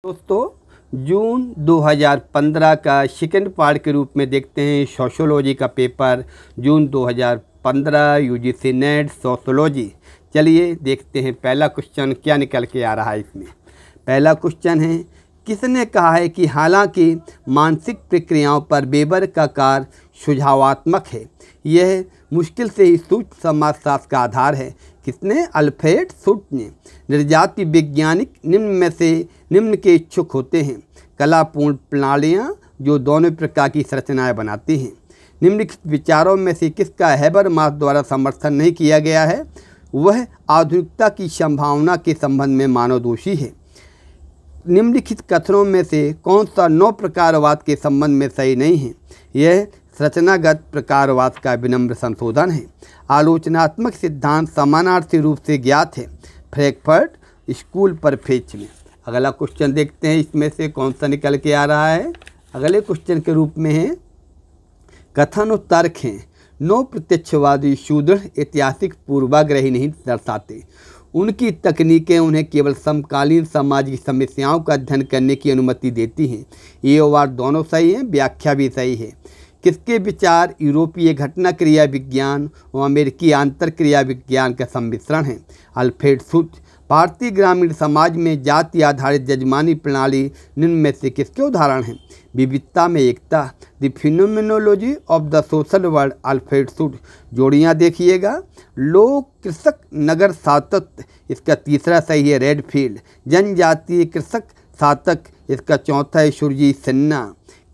दोस्तों जून 2015 का second part के रूप में देखते हैं सोशियोलॉजी का पेपर जून 2015 यूजीसी नेट सोशियोलॉजी। चलिए देखते हैं पहला क्वेश्चन क्या निकल के आ रहा है। इसमें पहला क्वेश्चन है, किसने कहा है कि हालांकि मानसिक प्रक्रियाओं पर वेबर का कार्य सुझावात्मक है, यह मुश्किल से ही सूक्ष्म समाजशास्त्र का आधार है। किसने? अल्फ्रेड शुट्ज ने। निर्जाति वैज्ञानिक निम्न में से निम्न के इच्छुक होते हैं। कलापूर्ण प्रणालियाँ जो दोनों प्रकार की संरचनाएँ बनाती हैं। निम्नलिखित विचारों में से किसका हैबरमास द्वारा समर्थन नहीं किया गया है? वह आधुनिकता की संभावना के संबंध में मानवदोषी है। निम्नलिखित कथनों में से कौन सा नौ प्रकारवाद के संबंध में सही नहीं है? यह संरचनागत प्रकारवाद का विनम्र संशोधन है। आलोचनात्मक सिद्धांत समानार्थी रूप से ज्ञात है फ्रैंकफर्ट स्कूल पर फेच में। अगला क्वेश्चन देखते हैं, इसमें से कौन सा निकल के आ रहा है। अगले क्वेश्चन के रूप में है, कथन और तर्क हैं। नौ प्रत्यक्षवादी सुदृढ़ ऐतिहासिक पूर्वाग्रही नहीं दर्शाते। उनकी तकनीकें उन्हें केवल समकालीन सामाजिक समस्याओं का अध्ययन करने की अनुमति देती हैं। ये और आर दोनों सही हैं, व्याख्या भी सही है। किसके विचार यूरोपीय घटना क्रिया विज्ञान और अमेरिकी आंतर क्रिया विज्ञान का सम्मिश्रण है? अल्फ्रेड शुट्ज। भारतीय ग्रामीण समाज में जाति आधारित जजमानी प्रणाली निम्न में से किसके उदाहरण हैं? विविधता में एकता। The phenomenology of the social world, Alfred Schutz. जोड़ियाँ देखिएगा, लोक कृषक नगर सातत्य, इसका तीसरा सही है रेडफील्ड। जनजातीय कृषक सातक, इसका चौथा है सुरजीत सिन्हा।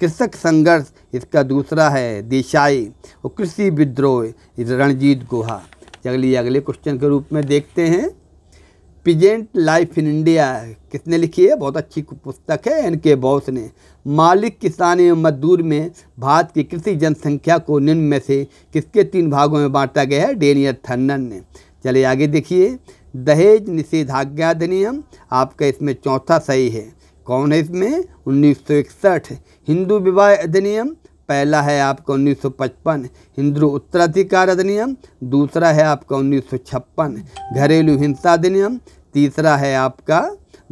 कृषक संघर्ष, इसका दूसरा है देसाई। और कृषि विद्रोह, रणजीत गुहा। चलिए अगले क्वेश्चन के रूप में देखते हैं, पीजेंट लाइफ इन इंडिया किसने लिखी है? बहुत अच्छी पुस्तक है, एन.के. बोस ने। मालिक, किसान एवं मजदूर में भारत की कृषि जनसंख्या को निम्न में से किसके 3 भागों में बांटा गया है? डेनियल थर्नन ने। चलिए आगे देखिए, दहेज निषेधाज्ञा अधिनियम, आपका इसमें चौथा सही है। कौन है इसमें? 1961। हिंदू विवाह अधिनियम, पहला है आपका 1955। हिंदू उत्तराधिकार अधिनियम, दूसरा है आपका 1956। घरेलू हिंसा अधिनियम, तीसरा है आपका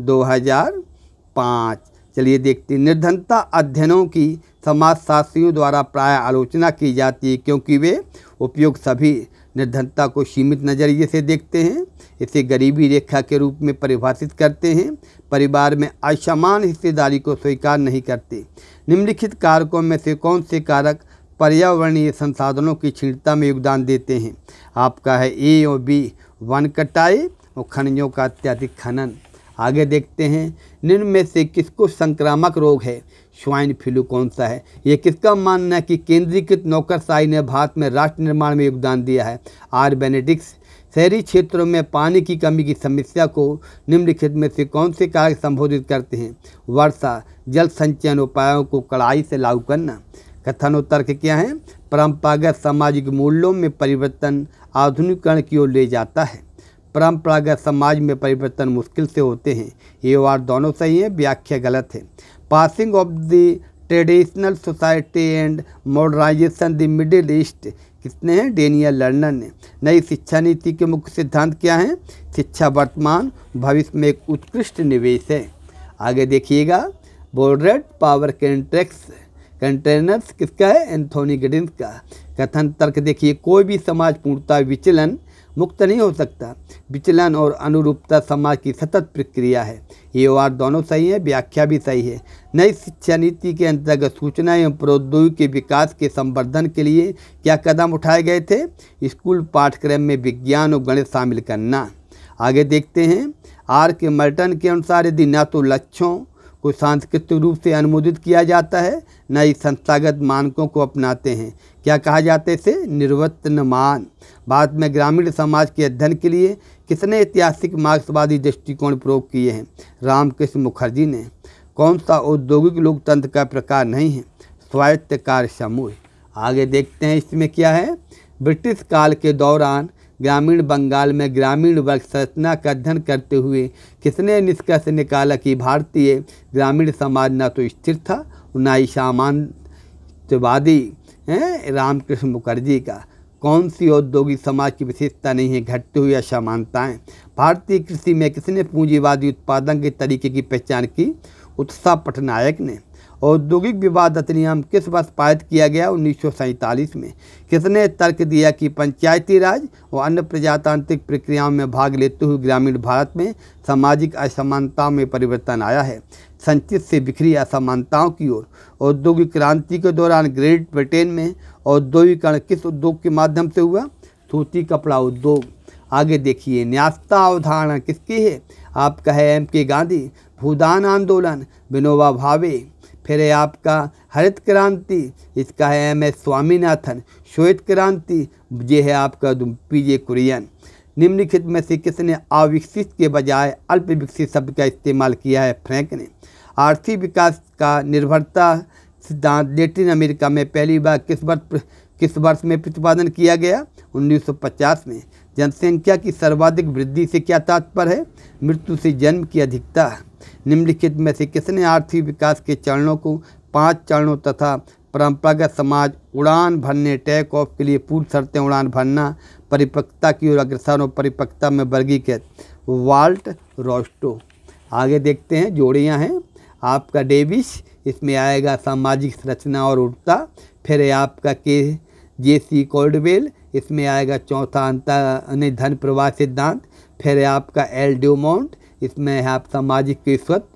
2005। चलिए देखते हैं, निर्धनता अध्ययनों की समाजशास्त्रियों द्वारा प्राय आलोचना की जाती है क्योंकि वे उपयोग सभी निर्धनता को सीमित नज़रिए से देखते हैं। इसे गरीबी रेखा के रूप में परिभाषित करते हैं। परिवार में असमान हिस्सेदारी को स्वीकार नहीं करते। निम्नलिखित कारकों में से कौन से कारक पर्यावरणीय संसाधनों की क्षीणता में योगदान देते हैं? आपका है ए और बी, वन कटाई और खनिजों का अत्यधिक खनन। आगे देखते हैं, निम्न में से किसको संक्रामक रोग है? स्वाइन फ्लू कौन सा है? ये किसका मानना है कि केंद्रीकृत नौकरशाही ने भारत में राष्ट्र निर्माण में योगदान दिया है? आर बेनेडिक्स। शहरी क्षेत्रों में पानी की कमी की समस्या को निम्नलिखित में से कौन से कारक संबोधित करते हैं? वर्षा, जल संचयन उपायों को कड़ाई से लागू करना। कथन और तर्क क्या है? परंपरागत सामाजिक मूल्यों में परिवर्तन आधुनिकीकरण की ओर ले जाता है। परंपरागत समाज में परिवर्तन मुश्किल से होते हैं। ये और दोनों सही है, व्याख्या गलत है। Passing of the traditional society and modernization the Middle East, किसने हैं? डेनियल लर्नर ने। नई शिक्षा नीति के मुख्य सिद्धांत क्या हैं? शिक्षा वर्तमान भविष्य में एक उत्कृष्ट निवेश है। आगे देखिएगा, बोर्डेड पावर कंटेनर्स किसका है? एंथोनी गिडिंस का। कथन तर्क देखिए, कोई भी समाज पूर्णतः विचलन मुक्त नहीं हो सकता। विचलन और अनुरूपता समाज की सतत प्रक्रिया है। ये और दोनों सही है, व्याख्या भी सही है। नई शिक्षा नीति के अंतर्गत सूचना एवं प्रौद्योगिकी के विकास के संवर्धन के लिए क्या कदम उठाए गए थे? स्कूल पाठ्यक्रम में विज्ञान और गणित शामिल करना। आगे देखते हैं, आर के मर्टन के अनुसार यदि न तो लक्ष्यों को सांस्कृतिक रूप से अनुमोदित किया जाता है, न ही संस्थागत मानकों को अपनाते हैं, क्या कहा जाता है इसे? निर्वर्तमान। भारत में ग्रामीण समाज के अध्ययन के लिए किसने ऐतिहासिक मार्क्सवादी दृष्टिकोण प्रयोग किए हैं? रामकृष्ण मुखर्जी ने। कौन सा औद्योगिक लोकतंत्र का प्रकार नहीं है? स्वायत्त कार्य समूह। आगे देखते हैं, इसमें क्या है? ब्रिटिश काल के दौरान ग्रामीण बंगाल में ग्रामीण वर्ग संरचना का अध्ययन करते हुए किसने निष्कर्ष निकाला कि भारतीय ग्रामीण समाज न तो स्थिर था और न ही सामंतवादी है? रामकृष्ण मुखर्जी का। कौन सी औद्योगिक समाज की विशेषता नहीं है? घटते हुए असमानताएं। भारतीय कृषि में किसने पूंजीवादी उत्पादन के तरीके की पहचान की? उत्साह पटनायक ने। औद्योगिक विवाद अधिनियम किस वर्ष पारित किया गया? 1947 में। किसने तर्क दिया कि पंचायती राज और अन्य प्रजातांत्रिक प्रक्रियाओं में भाग लेते हुए ग्रामीण भारत में सामाजिक असमानताओं में परिवर्तन आया है? संचित से बिखरी असमानताओं की ओर। औद्योगिक क्रांति के दौरान ग्रेट ब्रिटेन में औद्योगिकरण किस उद्योग के माध्यम से हुआ? सूती कपड़ा उद्योग। आगे देखिए, न्यास्ता अवधारणा किसकी है? आपका है M.K. गांधी। भूदान आंदोलन विनोबा भावे। फिर है आपका हरित क्रांति, इसका है M.S. स्वामीनाथन। श्वेत क्रांति ये है आपका P.J. कुरियन। निम्नलिखित में से किसने अविकसित के बजाय अल्प विकसित शब्द का इस्तेमाल किया है? फ्रैंक ने। आर्थिक विकास का निर्भरता सिद्धांत लैटिन अमेरिका में पहली बार किस वर्ष में प्रतिपादन किया गया? 1950 में। जनसंख्या की सर्वाधिक वृद्धि से क्या तात्पर्य है? मृत्यु से जन्म की अधिकता। निम्नलिखित में से किसने आर्थिक विकास के चरणों को 5 चरणों तथा परंपरागत समाज उड़ान भरने टेक ऑफ के लिए पूर्व शर्तें उड़ान भरना परिपक्वता की ओर अग्रसर और परिपक्वता में वर्गीकृत? Volt Rosto. आगे देखते हैं, जोड़ियां हैं आपका डेविस, इसमें आएगा सामाजिक संरचना और उड़ता। फिर है आपका J.C. कोल्डवेल, इसमें आएगा चौथा अंतर धन प्रवाह सिद्धांत। फिर है आपका L. ड्यूमोंट, इसमें है आप सामाजिक किस्वत,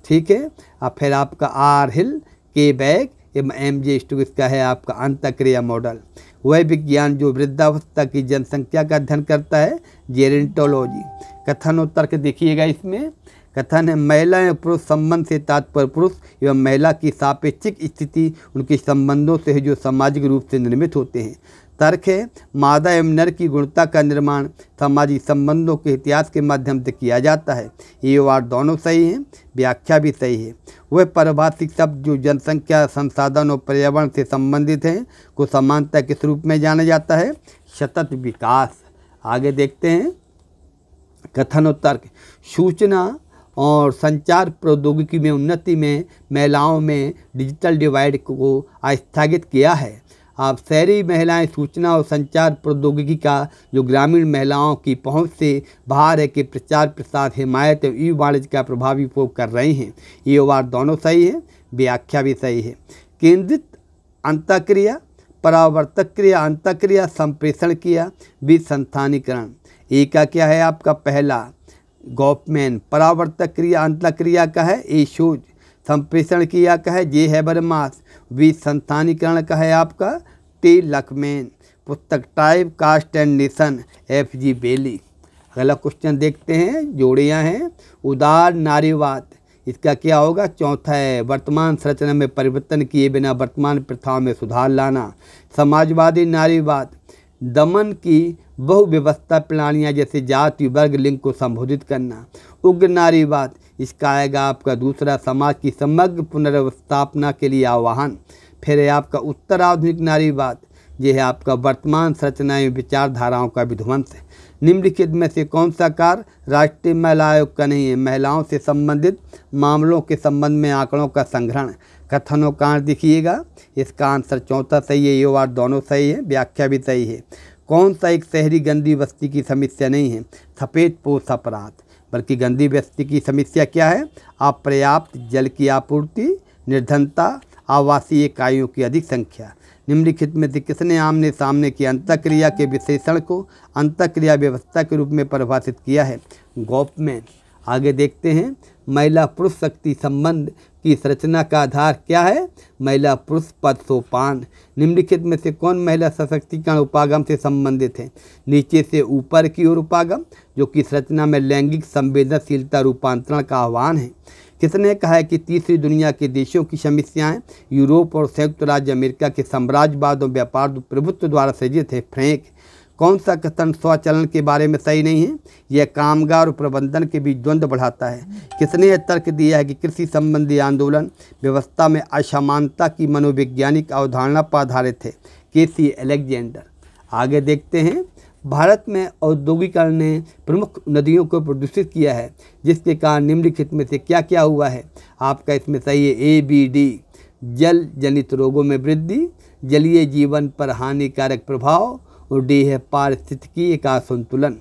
ठीक है। और फिर आपका R. हिल, K. Bag, M.J. स्टोक्स का है आपका अंतःक्रिया मॉडल। वह विज्ञान जो वृद्धावस्था की जनसंख्या का अध्ययन करता है, जेरेंटोलॉजी। कथन और तर्क देखिएगा इसमें। कथन है, महिला एवं पुरुष संबंध से तात्पर्य पुरुष एवं महिला की सापेक्षिक स्थिति उनके संबंधों से है जो सामाजिक रूप से निर्मित होते हैं। तर्क है, मादा एवं नर की गुणता का निर्माण सामाजिक संबंधों के इतिहास के माध्यम से किया जाता है। ये वार दोनों सही हैं, व्याख्या भी सही है। वह पारिभाषिक शब्द जो जनसंख्या संसाधन और पर्यावरण से संबंधित हैं को समानता किस रूप में जाना जाता है? सतत विकास। आगे देखते हैं, कथन और तर्क। सूचना और संचार प्रौद्योगिकी में उन्नति में महिलाओं में डिजिटल डिवाइड को आस्थगित किया है। आप शहरी महिलाएं सूचना और संचार प्रौद्योगिकी का जो ग्रामीण महिलाओं की पहुंच से बाहर है कि प्रचार प्रसार हिमायत और ई वाणिज्य का प्रभावी उपयोग कर रही हैं। ये वार दोनों सही है, व्याख्या भी सही है। केंद्रित अंतःक्रिया, परावर्तक क्रिया, अंतःक्रिया, संप्रेषण क्रिया, विसंस्थानीकरण। एक का क्या है आपका? पहला गॉफमैन। परावर्तक क्रिया अंतःक्रिया का है ए. शोज। संप्रेषण क्रिया का है J. हैबरमास। विसंस्थानीकरण का है आपका T. लकमैन। पुस्तक type caste and nation, F.G. Bailey. अगला क्वेश्चन देखते हैं, जोड़ियां हैं। उदार नारीवाद, इसका क्या होगा? चौथा है वर्तमान संरचना में परिवर्तन किए बिना वर्तमान प्रथाओं में सुधार लाना। समाजवादी नारीवाद, दमन की बहुव्यवस्था प्रणालियाँ जैसे जाति वर्ग लिंग को संबोधित करना। उग्र नारीवाद, इसका आएगा आपका दूसरा समाज की समग्र पुनर्व्यवस्थापना के लिए आह्वान। फिर है आपका उत्तर आधुनिक नारीवाद, यह है आपका वर्तमान संरचना एवं विचारधाराओं का विध्वंस। निम्नलिखित में से कौन सा कार्य राष्ट्रीय महिला आयोग का नहीं है? महिलाओं से संबंधित मामलों के संबंध में आंकड़ों का संग्रहण। कथनों का दिखिएगा, इसका आंसर चौथा सही है। ये वार दोनों सही है, व्याख्या भी सही है। कौन सा एक शहरी गंदी बस्ती की समस्या नहीं है? सफ़ेद पोश अपराध, बल्कि गंदी बस्ती की समस्या क्या है? अपर्याप्त जल की आपूर्ति, निर्धनता, आवासीय इकाइयों की अधिक संख्या। निम्नलिखित में से किसने आमने सामने की अंतःक्रिया के विशेषण को अंतःक्रिया व्यवस्था के रूप में परिभाषित किया है? गॉफमैन। आगे देखते हैं, महिला पुरुष शक्ति संबंध की संरचना का आधार क्या है? महिला पुरुष पद सोपान। निम्नलिखित में से कौन महिला सशक्तिकरण उपागम से संबंधित है? नीचे से ऊपर की ओर उपागम, जो कि संरचना में लैंगिक संवेदनशीलता रूपांतरण का आह्वान है। किसने कहा है कि तीसरी दुनिया के देशों की समस्याएं यूरोप और संयुक्त राज्य अमेरिका के साम्राज्यवाद और व्यापार प्रभुत्व द्वारा सृजित है? फ्रैंक। कौन सा कथन स्वचलन के बारे में सही नहीं है? यह कामगार और प्रबंधन के बीच द्वंद्व बढ़ाता है। किसने यह तर्क दिया है कि कृषि संबंधी आंदोलन व्यवस्था में असमानता की मनोवैज्ञानिक अवधारणा पर आधारित है? K.C. अलेक्जेंडर। आगे देखते हैं, भारत में औद्योगिकरण ने प्रमुख नदियों को प्रदूषित किया है, जिसके कारण निम्नलिखित में से क्या क्या हुआ है? आपका इसमें सही है A.B.D. जल जनित रोगों में वृद्धि, जलीय जीवन पर हानिकारक प्रभाव, और डी है पारिस्थितिकी का असंतुलन।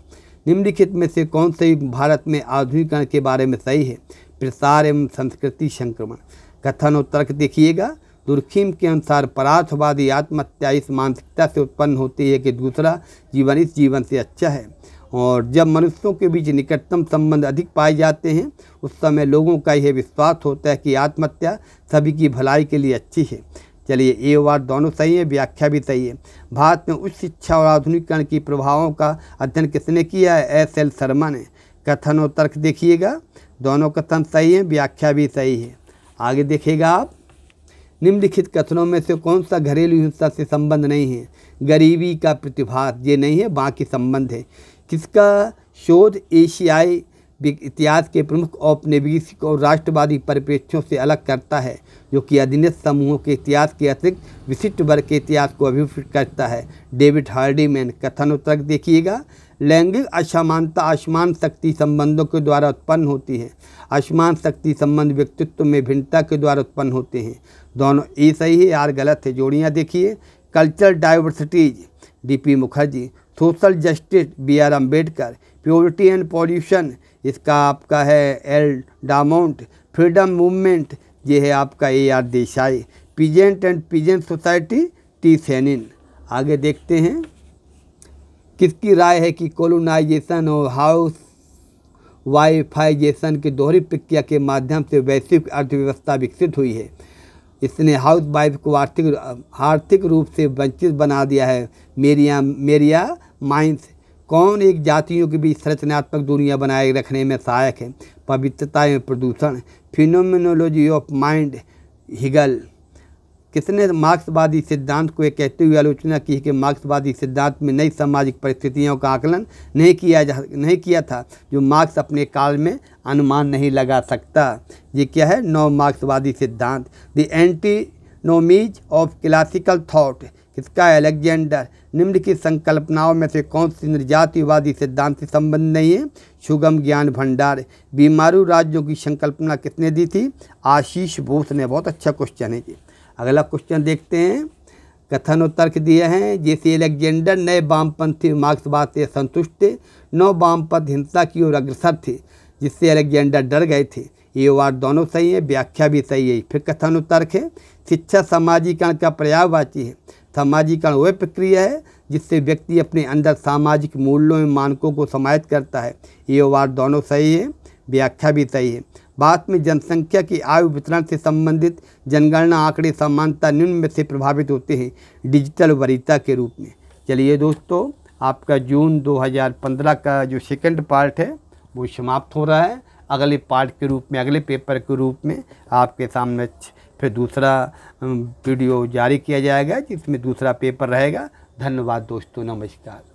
निम्नलिखित में से कौन सी भारत में आधुनिकीकरण के बारे में सही है? प्रसार एवं संस्कृति संक्रमण। कथन और तर्क देखिएगा। दुर्खीम के अनुसार परार्थवादी आत्महत्या इस मानसिकता से उत्पन्न होती है कि दूसरा जीवन इस जीवन से अच्छा है, और जब मनुष्यों के बीच निकटतम संबंध अधिक पाए जाते हैं उस समय लोगों का यह विश्वास होता है कि आत्महत्या सभी की भलाई के लिए अच्छी है। चलिए, ए और दोनों सही है, व्याख्या भी सही है। भारत में उच्च शिक्षा और आधुनिकीकरण की प्रभावों का अध्ययन किसने किया है? एस.एल. शर्मा ने। कथन और तर्क देखिएगा। दोनों कथन सही हैं, व्याख्या भी सही है। आगे देखिएगा आप, निम्नलिखित कथनों में से कौन सा घरेलू हिंसा से संबंध नहीं है? गरीबी का प्रतिभात, ये नहीं है, बाकी संबंध है। किसका शोध एशियाई इतिहास के प्रमुख औपनिवेशिक और राष्ट्रवादी परिप्रेक्ष्यों से अलग करता है, जो कि अधीनस्थ समूहों के इतिहास के अतिरिक्त विशिष्ट वर्ग के इतिहास को अभिव्यक्त करता है? डेविड हार्डीमैन। कथन और तर्क देखिएगा। लैंगिक असमानता असमान शक्ति संबंधों के द्वारा उत्पन्न होती है। असमान शक्ति संबंध व्यक्तित्व में भिन्नता के द्वारा उत्पन्न होते हैं। दोनों ए सही है, आर गलत है। जोड़ियाँ देखिए। कल्चरल डाइवर्सिटीज, डी.पी. मुखर्जी। सोशल जस्टिस, बी.आर. अम्बेडकर। प्योरिटी एंड पॉल्यूशन, इसका आपका है एल. डामोंट। फ्रीडम मूवमेंट, ये है आपका A R. Desai. Peasant and peasant society, T. Shanin. आगे देखते हैं, किसकी राय है कि कोलोनाइजेशन और हाउस वाइफाइजेशन की दोहरी प्रक्रिया के माध्यम से वैश्विक अर्थव्यवस्था विकसित हुई है? इसने हाउस वाइफ को आर्थिक रूप से वंचित बना दिया है। मेरिया माइंस। कौन एक जातियों के बीच संरचनात्मक दूरियां बनाए रखने में सहायक है? पवित्रता एवं प्रदूषण। Phenomenology of mind, Hegel. किसने मार्क्सवादी सिद्धांत को यह कहते हुए आलोचना की कि मार्क्सवादी सिद्धांत में नई सामाजिक परिस्थितियों का आकलन नहीं किया था, जो मार्क्स अपने काल में अनुमान नहीं लगा सकता? ये क्या है? नव मार्क्सवादी सिद्धांत। द एंटीनोमीज ऑफ क्लासिकल थॉट, किसका? अलेक्जेंडर। निम्न की संकल्पनाओं में से कौन सी निर्जातिवादी सिद्धांत से संबंध नहीं है? सुगम ज्ञान भंडार। बीमारू राज्यों की संकल्पना किसने दी थी? आशीष बोस ने। बहुत अच्छा क्वेश्चन है जी। अगला क्वेश्चन देखते हैं। कथन और तर्क दिए हैं। जैसे अलेक्जेंडर नए वामपंथी मार्क्सवाद से संतुष्ट थे, नौ वामपंथ हिंसा की ओर अग्रसर थे, जिससे अलेक्जेंडर डर गए थे। ये वार दोनों सही है, व्याख्या भी सही है। फिर कथन और तर्क है। शिक्षा समाजीकरण का पर्यायवाची है। समाजीकरण वह प्रक्रिया है जिससे व्यक्ति अपने अंदर सामाजिक मूल्यों एवं मानकों को समाहित करता है। ये वार दोनों सही है, व्याख्या भी सही है। भारत में जनसंख्या की आयु वितरण से संबंधित जनगणना आंकड़े समानता निम्न में से प्रभावित होते हैं डिजिटल वरीयता के रूप में। चलिए दोस्तों, आपका जून 2015 का जो सेकंड पार्ट है वो समाप्त हो रहा है। अगले पार्ट के रूप में, अगले पेपर के रूप में आपके सामने फिर दूसरा वीडियो जारी किया जाएगा, जिसमें दूसरा पेपर रहेगा। धन्यवाद दोस्तों, नमस्कार।